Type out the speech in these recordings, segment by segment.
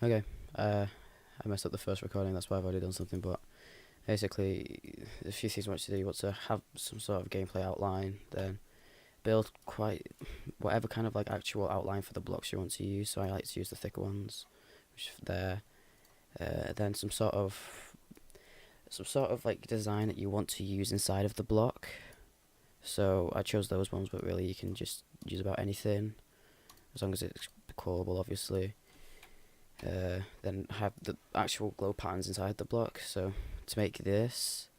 Okay. I messed up the first recording, that's why I've already done something, but basically, there's a few things I want you to do. You want to have some sort of gameplay outline, then build quite whatever kind of like actual outline for the blocks you want to use. So I like to use the thicker ones, which are there. Then some sort of like design that you want to use inside of the block. So I chose those ones, but really you can just use about anything, as long as it's callable, obviously. Then have the actual glow patterns inside the block. So to make this,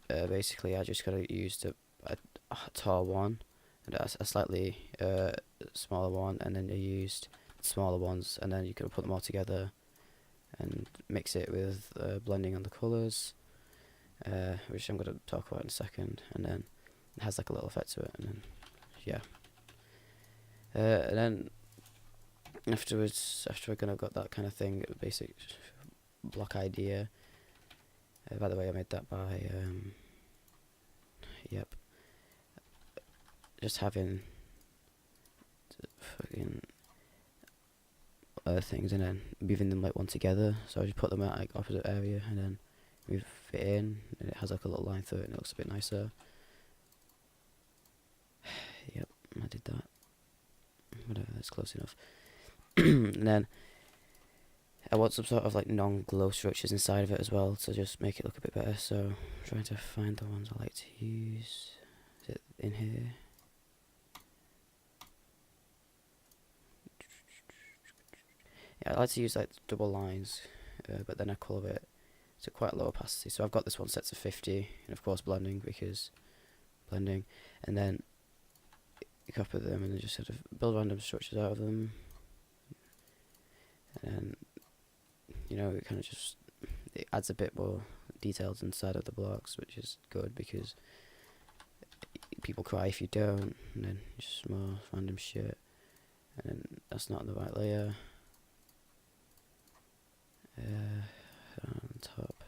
basically I just gotta use a tall one and a slightly smaller one, and then I used smaller ones, and then you can put them all together and mix it with blending on the colours, which I'm gonna talk about in a second, and then it has like a little effect to it, and then yeah. And then afterwards, after I kind of got that kind of thing, basic block idea. By the way, I made that by yep, just having fucking things and then moving them like one together. So I just put them at like opposite area and then move it in, and it has like a little line through it, and it looks a bit nicer. Yep, I did that. Whatever, that's close enough. And then I want some sort of like non-glow structures inside of it as well to just make it look a bit better. So I'm trying to find the ones I like to use. Is it in here? Yeah, I like to use like double lines, but then I colour it to quite low opacity. So I've got this one set to 50, and of course blending, because blending, and then you copy them and then just sort of build random structures out of them, and then, you know, it kind of just, it adds a bit more details inside of the blocks, which is good because people cry if you don't, and then just more random shit, and then that's not the right layer. On top.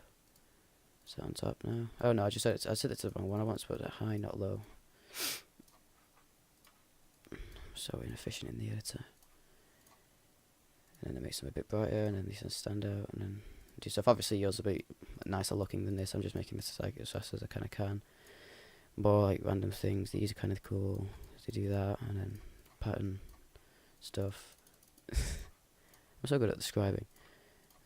Is that on top now? Oh no, I said it's the wrong one. I want to put it high, not low. So inefficient in the editor. And then it makes them a bit brighter, and then these ones stand out, and then do stuff. Obviously yours will be nicer looking than this. I'm just making this like as fast as I kind of can. More like random things. These are kind of cool to do that, and then pattern stuff. I'm so good at describing.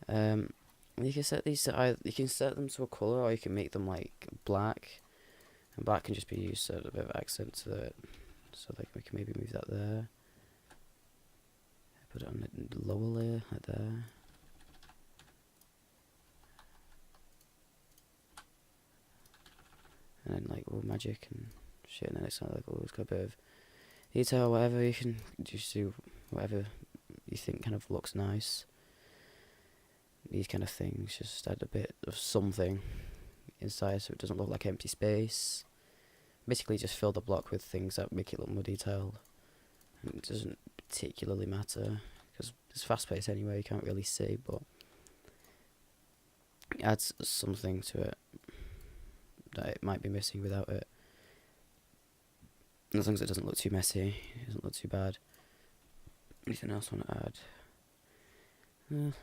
You can set these to you can set them to a colour, or you can make them like black, and black can just be used as a bit of accent to it. So like we can maybe move that there. Put it on the lower layer, like there. And then like all magic and shit, and then it's like, oh, it's got a bit of detail, whatever. You can just do whatever you think kind of looks nice. These kind of things just add a bit of something inside so it doesn't look like empty space. Basically just fill the block with things that make it look more detailed. And it doesn't particularly matter because it's fast paced anyway, you can't really see, but it adds something to it that it might be missing without it. And as long as it doesn't look too messy, it doesn't look too bad. Anything else I want to add?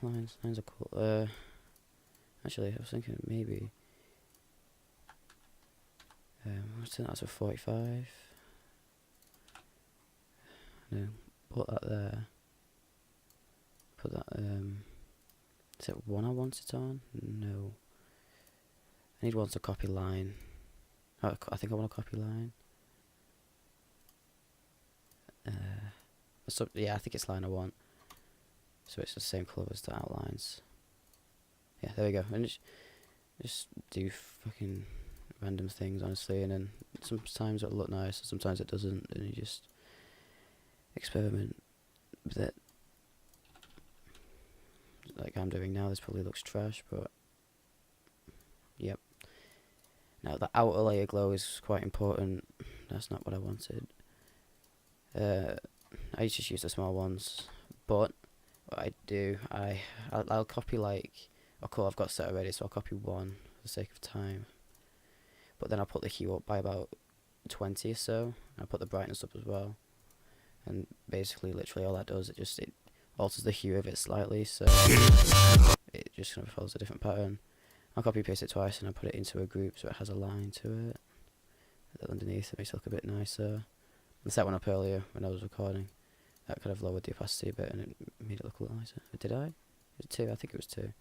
Lines are cool. Actually, I was thinking maybe let's turn that to 45. No, put that there. Put that. Is it one I want it on? No. I need one to copy line. Oh, I think I want a copy line. So yeah, I think it's line I want. So it's the same colour as the outlines. Yeah, there we go. And just do fucking random things, honestly, and then sometimes it'll look nice, sometimes it doesn't, and you just experiment with it. Like I'm doing now, this probably looks trash, but yep. Now the outer layer glow is quite important. That's not what I wanted. I just use the small ones, but what I do, I'll copy like, oh cool, I've got set already, so I'll copy one for the sake of time. But then I'll put the hue up by about 20 or so, and I'll put the brightness up as well. And basically, literally all that does, it alters the hue of it slightly, so it just kind of follows a different pattern. I'll copy paste it twice and I'll put it into a group so it has a line to it. Underneath it makes it look a bit nicer. I set one up earlier when I was recording. That kind of lowered the opacity a bit and it made it look a little nicer. Did I? Was it 2? I think it was 2.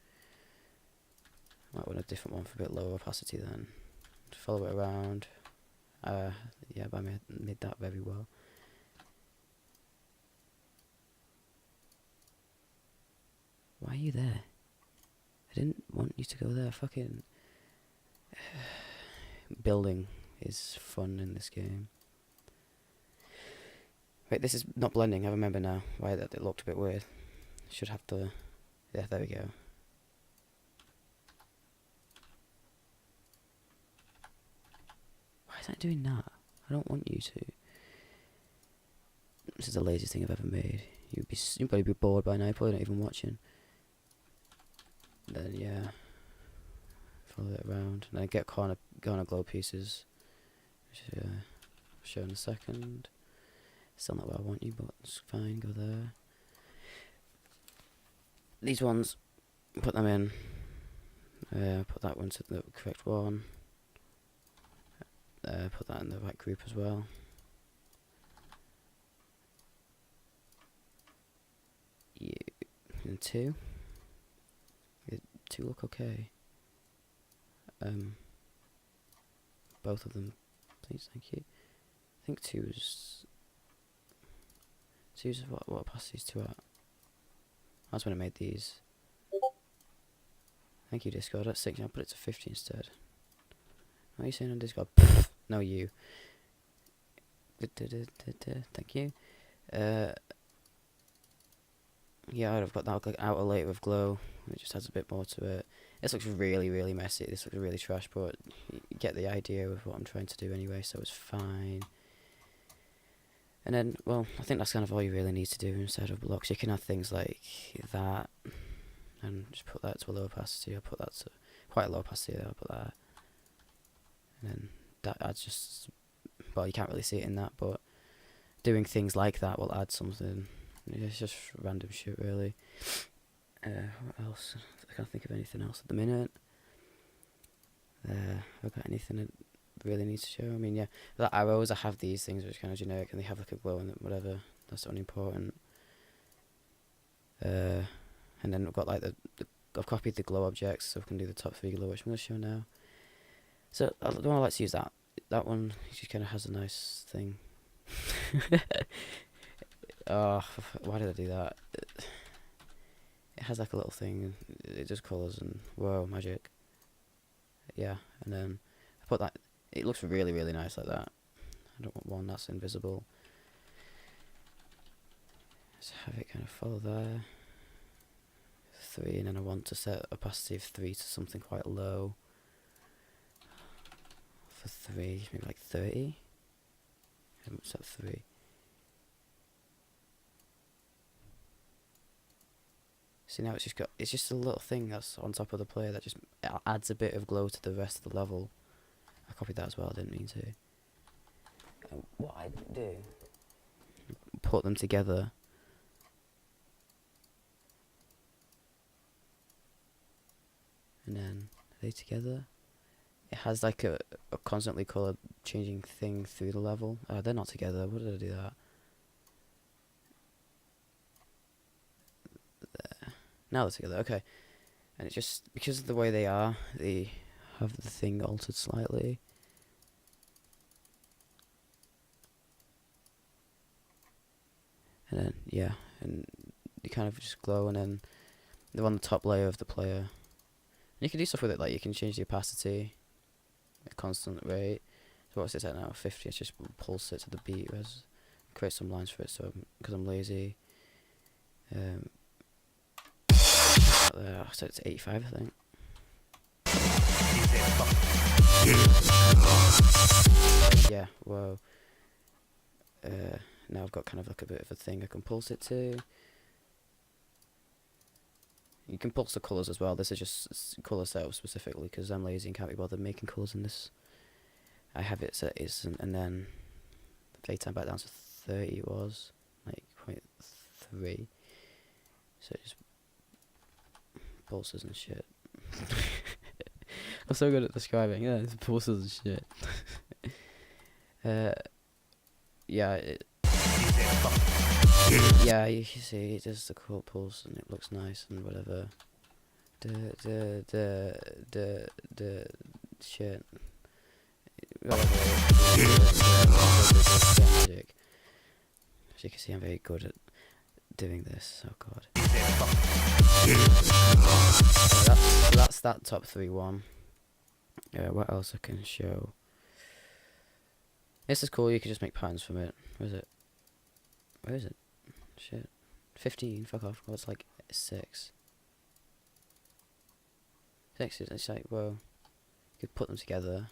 Might want a different one for a bit lower opacity then. Follow it around. Yeah, but I made that very well. Why are you there? I didn't want you to go there. Fucking building is fun in this game. Wait, this is not blending. I remember now why that it looked a bit weird. Should have to. Yeah, there we go. Why is that doing that? I don't want you to. This is the laziest thing I've ever made. You'd probably be bored by now. You're probably not even watching. Then yeah, follow it around, and then get corner glow pieces, which I'll show in a second. Still not where I want you, but it's fine. Go there. These ones, put them in. Put that one to the correct one. Put that in the right group as well. Yeah, and 2. 2 look okay. Both of them, please, thank you. I think 2 is what opacity is 2 at? That's when I made these. Thank you, Discord. That's 6. I'll put it to 50 instead. What are you saying on Discord? No, you. Thank you. Yeah, I've got that like outer layer of glow. It just adds a bit more to it. This looks really, really messy. This looks really trash, but you get the idea of what I'm trying to do anyway, so it's fine. And then, well, I think that's kind of all you really need to do instead of blocks. You can add things like that, and just put that to a low opacity. I'll put that to quite a low opacity. I'll put that, and then that adds just. Well, you can't really see it in that, but doing things like that will add something. It's just random shit, really. What else? I can't think of anything else at the minute. Have I got anything that really needs to show? I mean, yeah, the arrows, I have these things which are kind of generic, and they have like a glow in it, whatever. That's unimportant. And then I've got like I've copied the glow objects, so I can do the top 3 glow, which I'm going to show now. So the one I like to use that one just kind of has a nice thing. Oh, why did I do that? It has like a little thing, it just colours and whoa, magic. Yeah, and then I put that, it looks really, really nice like that. I don't want one that's invisible. Just have it kind of follow there. 3, and then I want to set opacity of 3 to something quite low. For 3, maybe like 30. I haven't set 3. See, now it's just a little thing that's on top of the player that just adds a bit of glow to the rest of the level. I copied that as well, I didn't mean to. What I didn't do, put them together. And then, are they together? It has like a constantly colour changing thing through the level. They're not together, what did I do that? Now they're together, okay. And it's just, because of the way they are, they have the thing altered slightly. And then, yeah, and you kind of just glow, and then they're on the top layer of the player. And you can do stuff with it, like you can change the opacity at a constant rate. So what's it at now? 50, I just pulse it to the beat, create some lines for it, so because I'm lazy. I set it to 85, I think. Yeah, whoa. Now I've got kind of like a bit of a thing I can pulse it to. You can pulse the colours as well. This is just colour setup specifically because I'm lazy and can't be bothered making colours in this. I have it set is, and then the daytime back down to 30 was like 0.3. So it just pulses and shit. I'm so good at describing. Yeah, it's pulses and shit. Yeah, yeah, you can see it does the cool pulse and it looks nice and whatever. The shit. Whatever. Magic. As you can see, I'm very good at doing this. Oh god. So that's that top 3 one. What else I can show? This is cool. You can just make patterns from it. Where is it? Where is it? Shit. 15. Fuck off. Oh, it's like 6. 6 is, it's like, well, you could put them together.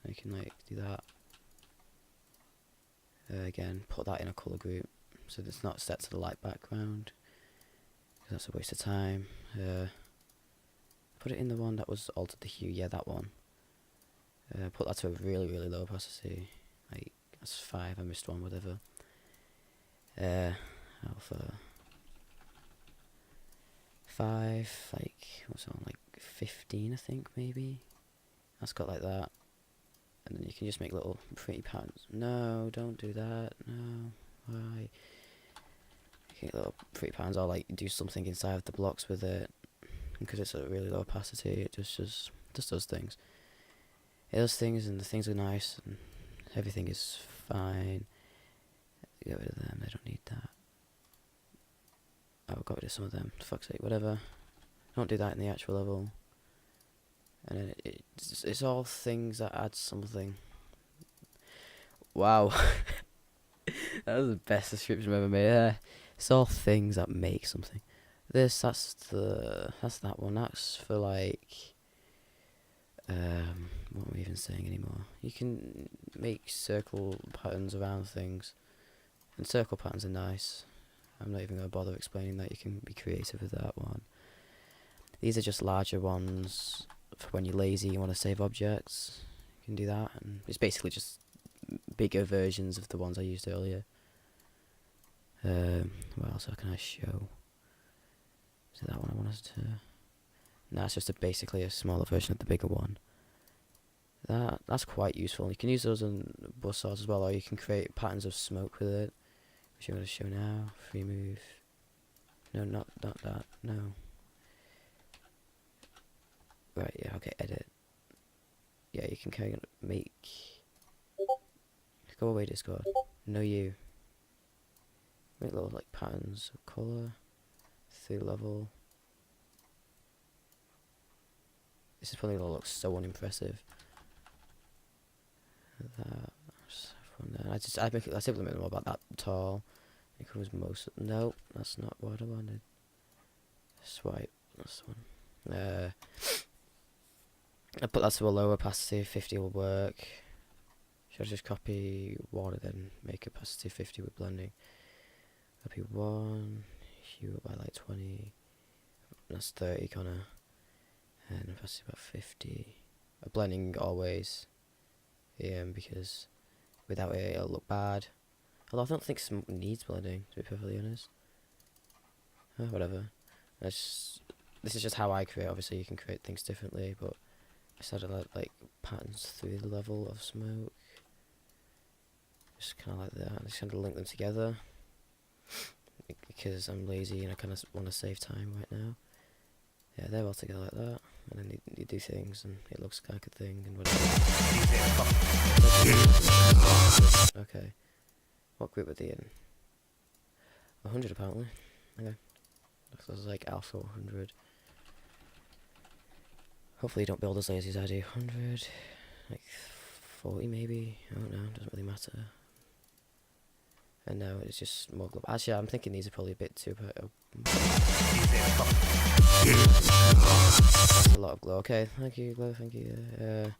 And you can like do that. Again, put that in a colour group so that it's not set to the light background. That's a waste of time. Put it in the one that was altered the hue. Yeah, that one. Put that to a really, really low opacity. Like, that's 5. I missed one, whatever. Alpha 5, like, what's on, like 15, I think, maybe. That's got like that. And then you can just make little pretty patterns. No, don't do that. No, why? You can get little pretty patterns, or like do something inside of the blocks with it. Because it's at a really low opacity, it just does things. It does things, and the things are nice, and everything is fine. Get rid of them, they don't need that. Oh, got rid of some of them, for fuck's sake, whatever. Don't do that in the actual level. And then it's all things that add something. Wow. That was the best description I've ever made. It's all things that make something. That's that one. That's for like what am I even saying anymore? You can make circle patterns around things. And circle patterns are nice. I'm not even gonna bother explaining that. You can be creative with that one. These are just larger ones for when you're lazy, you want to save objects. You can do that, and it's basically just bigger versions of the ones I used earlier. What else can I show? Is it that one I wanted to? No, it's just basically a smaller version of the bigger one. That's quite useful. You can use those in buzzsaws as well, or you can create patterns of smoke with it, which I'm going to show now. Free move. No, not that. No. Right, yeah, okay, edit. Yeah, you can kind of make... Go away, Discord. No, you. Make little, like, patterns of colour. Through level. This is probably going to look so unimpressive. That. I simply made them all about that tall. It covers most of... No, that's not what I wanted. Swipe. That's the one. I put that to a lower opacity, 50 will work. Should I just copy 1 and then make opacity 50 with blending? Copy 1, hue it by like 20, that's 30 kinda, and opacity about 50. Blending always, because without it it'll look bad. Although I don't think smoke needs blending, to be perfectly honest. Whatever. This is just how I create. Obviously you can create things differently, but I started like patterns through the level of smoke. Just kind of like that. I just kind of link them together because I'm lazy and I kind of want to save time right now. Yeah, they're all together like that, and then you do things and it looks like a thing and whatever. Okay. What group are they in? 100 apparently. Okay. Looks like alpha 100. Hopefully you don't build as lazy as I do. 100, like 40 maybe. I don't know. Doesn't really matter. And now it's just more global. Actually, I'm thinking these are probably a bit too. That's a lot of glow. Okay, thank you, glow. Thank you. And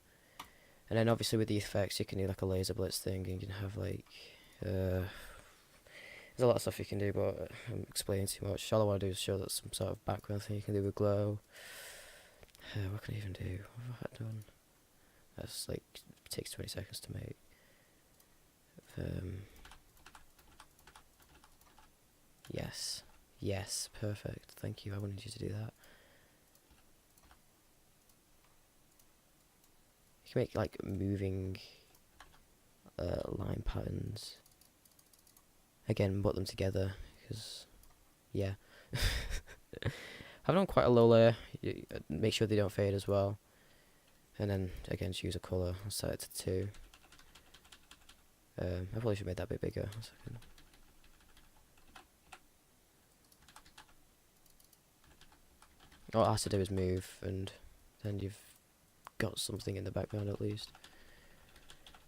then obviously with the effects, you can do like a laser blitz thing, and you can have like. There's a lot of stuff you can do, but I'm explaining too much. All I want to do is show that some sort of background thing you can do with glow. What can I even do? What have I done? That's like takes 20 seconds to make. Yes, perfect. Thank you. I wanted you to do that. You can make like moving line patterns. Again, put them together because, yeah. Have it on quite a low layer. Make sure they don't fade as well. And then again, choose a color. I'll set it to 2. I probably should make that a bit bigger. 1 second. All it has to do is move, and then you've got something in the background at least.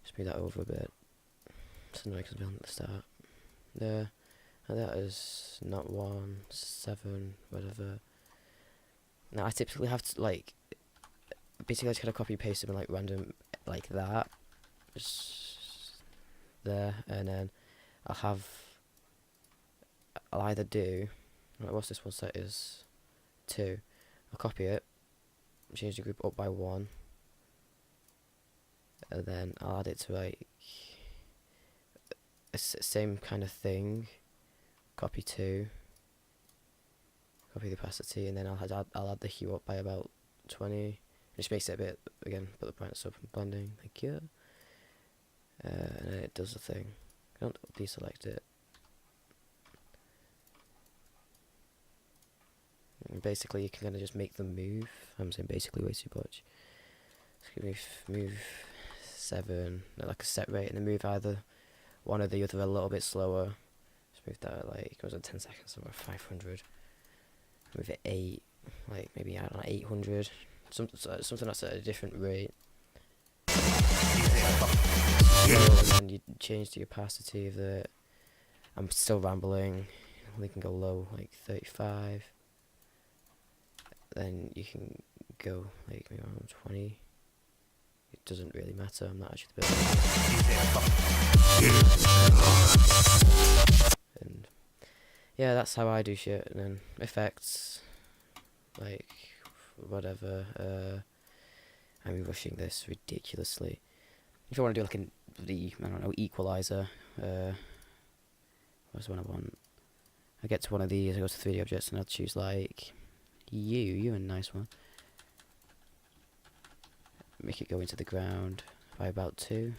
Just move that over a bit. So now I can at the start. There. And that is not 1, 7, whatever. Now I typically have to like basically I just kind of copy paste them in like random like that. Just there, and then I'll either do what's this one set is 2. I'll copy it, change the group up by 1, and then I'll add it to like a same kind of thing. Copy 2, copy the opacity, and then I'll add the hue up by about 20. It just makes it a bit, again, put the brightness up and blending, like yeah. And then it does the thing. I don't deselect it. And basically, you can kind of just make them move. I'm saying basically way too much. Just move 7 at like a set rate, and then move either one or the other a little bit slower. Just move that at like, goes at 10 seconds, somewhere 500. Move it 8, like maybe I don't know, 800. Something that's at a different rate. And then you change the opacity of the. I'm still rambling. We can go low, like 35. Then you can go like maybe around 20. It doesn't really matter. I'm not actually the best. And yeah, that's how I do shit. And then effects, like whatever. I'm rushing this ridiculously. If you want to do like I don't know, equalizer, what's the one I want? I get to one of these, I go to 3D objects, and I'll choose like you're a nice one. Make it go into the ground by about 2.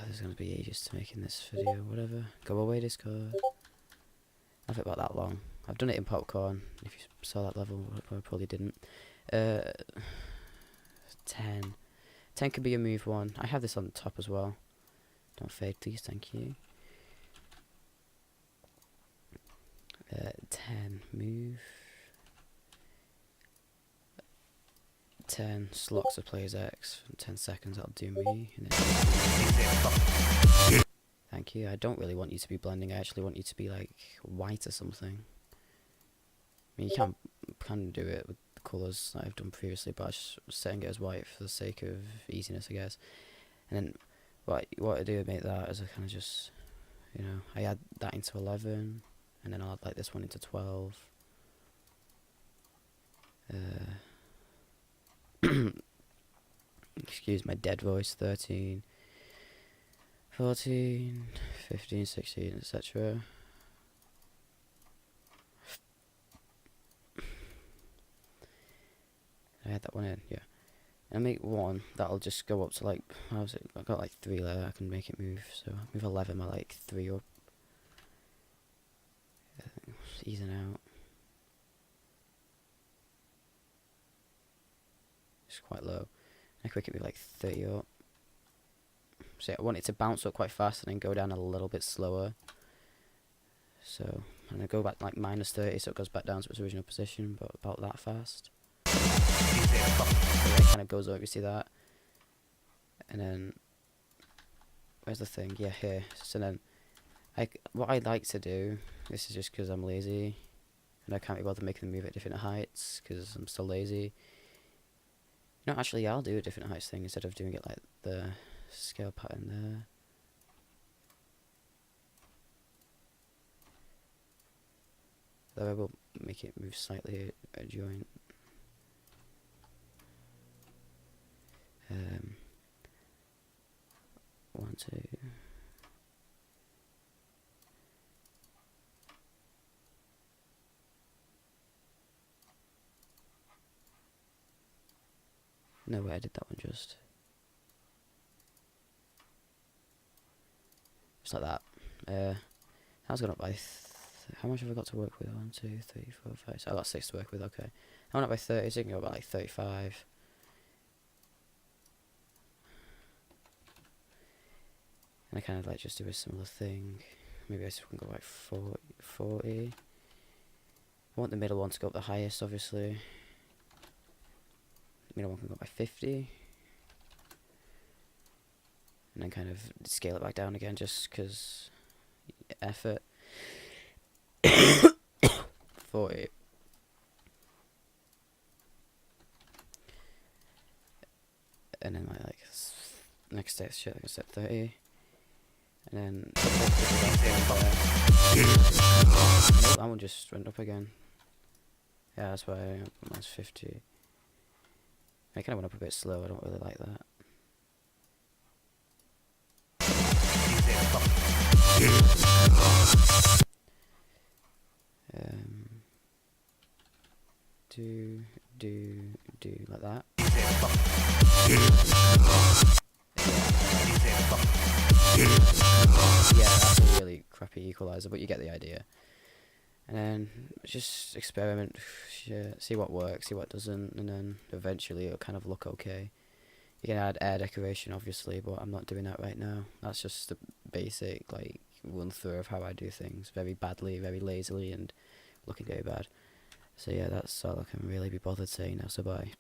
There's gonna be ages to making this video, whatever. Go away, Discord. I think about that long. I've done it in Popcorn. If you saw that level, I probably didn't. 10. 10 could be a move one. I have this on the top as well. Don't fade, please, thank you. 10, move. 10, slots of players X. 10 seconds, that'll do me. And then thank you. I don't really want you to be blending. I actually want you to be like white or something. I mean, you can do it with the colours that I've done previously, but I was just setting it as white for the sake of easiness, I guess. And then what I do make that is I kind of just, I add that into 11, and then I'll add like this one into 12. Excuse my dead voice. 13, 14, 15, 16, etc. I had that one in, yeah. And make one that'll just go up to like, how's it? I've got like 3 there. I can make it move. So move 11 by like 3 up. Easing out. It's quite low. I quick it move like 30 up. So I want it to bounce up quite fast and then go down a little bit slower. So I'm gonna go back like -30, so it goes back down to its original position, but about that fast. So it kind of goes over. You see that? And then where's the thing? Yeah, here. So then, what I like to do. This is just because I'm lazy, and I can't be bothered making them move at different heights because I'm still lazy. No, actually, I'll do a different heights thing instead of doing it like the scale pattern there. Though I will make it move slightly adjoint. 1, 2. No way, I did that one just like that. That's gone up by how much have I got to work with? 1, 2, 3, 4, 5. So I got 6 to work with. Okay, I went up by 30, so you can go about like 35. And I kind of like just do a similar thing. Maybe I just can go like 40. I want the middle one to go up the highest, obviously. The middle one can go up by 50. And then kind of scale it back down again, just because effort. 40. And then my like next step shit, like I said, 30. And then nope, that one just went up again. Yeah, that's why mine's 50. I kind of went up a bit slow. I don't really like that. Do like that. Yeah, that's a really crappy equalizer, but you get the idea. And then just experiment, see what works, see what doesn't, and then eventually it'll kind of look okay. You can add air decoration, obviously, but I'm not doing that right now. That's just the basic, like, run through of how I do things, very badly, very lazily, and looking very bad. So yeah, that's all I can really be bothered saying now, so bye.